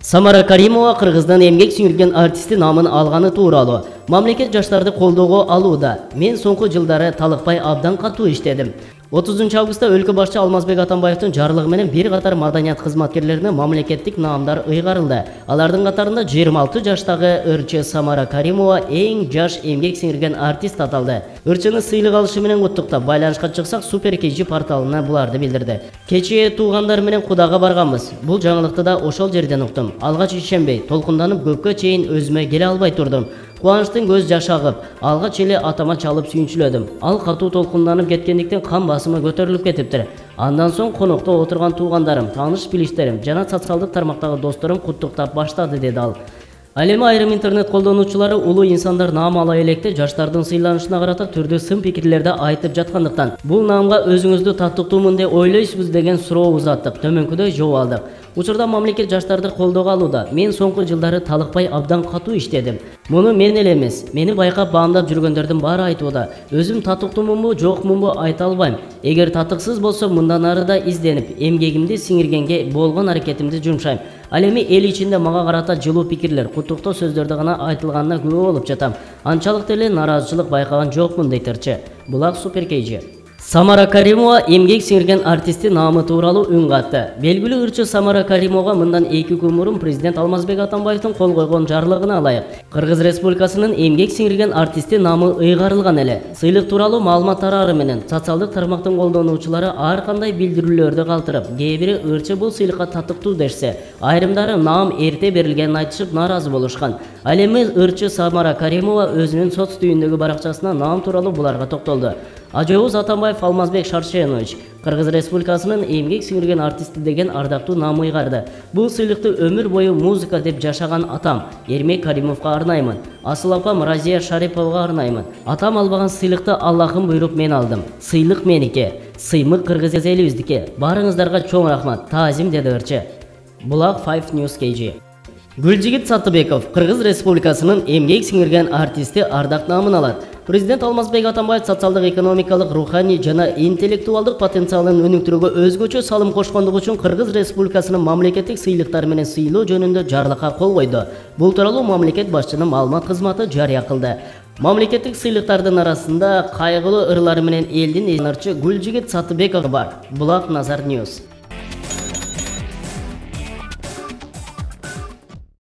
Самара Каримова Кыргыздан эмгек сиңирген артисти намын алганы тууралуу. Мамлекет жаштарды колдоого алууда. Мен соңку жылдары талыкпай абдан катуу иштедим. 30 августта өлкө башчы Алмазбек Атамбаевдин жарлыгы менен бир катар маданият кызматкерлерине мамлекеттик наамдар ыйгарылды. Алардын катарында 26 жаштагы ырчы Самара Каримова эң жаш эмгек сиңирген артист аталды. Ырчыны сыйлык алышы менен куттуктап байланышка чыксак Супер KG порталына буларды билдирди. Кечээ туугандар менен Кудага барганбыз. Бул жаңылыкты да ошол жерден уктум. Алгач ишенбей, толкунданып көпкө чейин өзүмө келе албай турдум. Кубанычтын көз жашы агып, алгач эле атама чалып сүйүнчүлөдүм. Ал катуу толкунданып кеткендиктен кан басымы көтөрүлүп кетиптир. Андан соң конокто отурган туугандарым, тааныш билиштерим жана социалдык тармактагы досторум куттуктап баштады, деди ал. Ал эми айрым интернет колдонуучулары улуу инсандар наам ала электе жаштардын сыйланышына карата түрдүү сын пикирлерди айтып жаткандыктан бул наамга өзүңүздү таттыктуумун деп ойлойсузбу деген суроо узаттык. Төмөнкүдөй жооп алдык. Учурда мамлекет жаштарды колдоого алууда. Мен соңку жылдары талыкпай абдан катуу иштедим. Муну мен эле эмес, мени байкап баамдап жүргөндөрдүн баары айтууда. Өзүм татыктуумунбу, жокмунбу айта албайм. Эгер татыксыз болсо мындан ары да изденип, эмгегимди сиңиргенге болгон аракетимди жумшайм. Ал эми эл ичинде мага карата жылуу пикирлер, куттуктоо сөздөрдү гана айтылганына күбө болуп жатам. Анчалык деле нааразычылык байкаган жокмун, дейт ырчы. Булак Супер KG. Самара Каримова эмгек сиңирген артисти наамы тууралуу үн катты. Белгилүү ырчы Самара Каримовага мындан 2 күн мурун президент Алмазбек Атамбаевдин кол койгон жарлыгына ылайык Кыргыз Республикасынын эмгек сиңирген артисти наамы ыйгарылган эле. Сыйлык тууралуу маалымат тарары менен социалдык тармактын колдонуучулары ар кандай билдирүүлөрдү калтырып, кээ бири ырчы бул сыйлыкка татыктуу дешсе, айрымдары наам эрте берилгенин айтышып нааразы болушкан. Ал эми ырчы Самара Каримова өзүнүн соц түйүндөгү баракчасына наам тууралуу буларга токтолду. Ажообуз Атамбаев Алмазбек Шаршенович Кыргыз Республикасынын эмгек сиңирген артисти деген ардактуу наам ыйгарды. Бул сыйлыкты өмүр бою музыка деп жашаган атам Эрмек Каримовго арнаймын. Асыл апам Разия Шариповго арнаймын. Атам албаган сыйлыкты Аллахым буйруп мен алдым. Сыйлык меники, сыймык кыргыз элибиздики. Барыңыздарга чоң рахмат. Таазим, деди ырчы. Булак 5 News KG. Гүлжигит Сатыбеков Кыргыз Республикасынын эмгек сиңирген артисти ардак наамын алат. Президент Алмазбек Атамбаев социалдык, экономикалык, руханий жана интеллектуалдык потенциалын өнүктүрүүгө өзгөчө салым кошкондугу үчүн Кыргыз Республикасынын мамлекеттик сыйлыктары менен сыйлоо жөнүндө жарлыкка кол койду. Бул тууралуу мамлекет башчынын маалымат кызматы жарыя кылды. Мамлекеттик сыйлыктардын арасында кайгылуу ырлары менен элдин ырчы Гүлжигит Сатыбеков бар. Булак Назар News.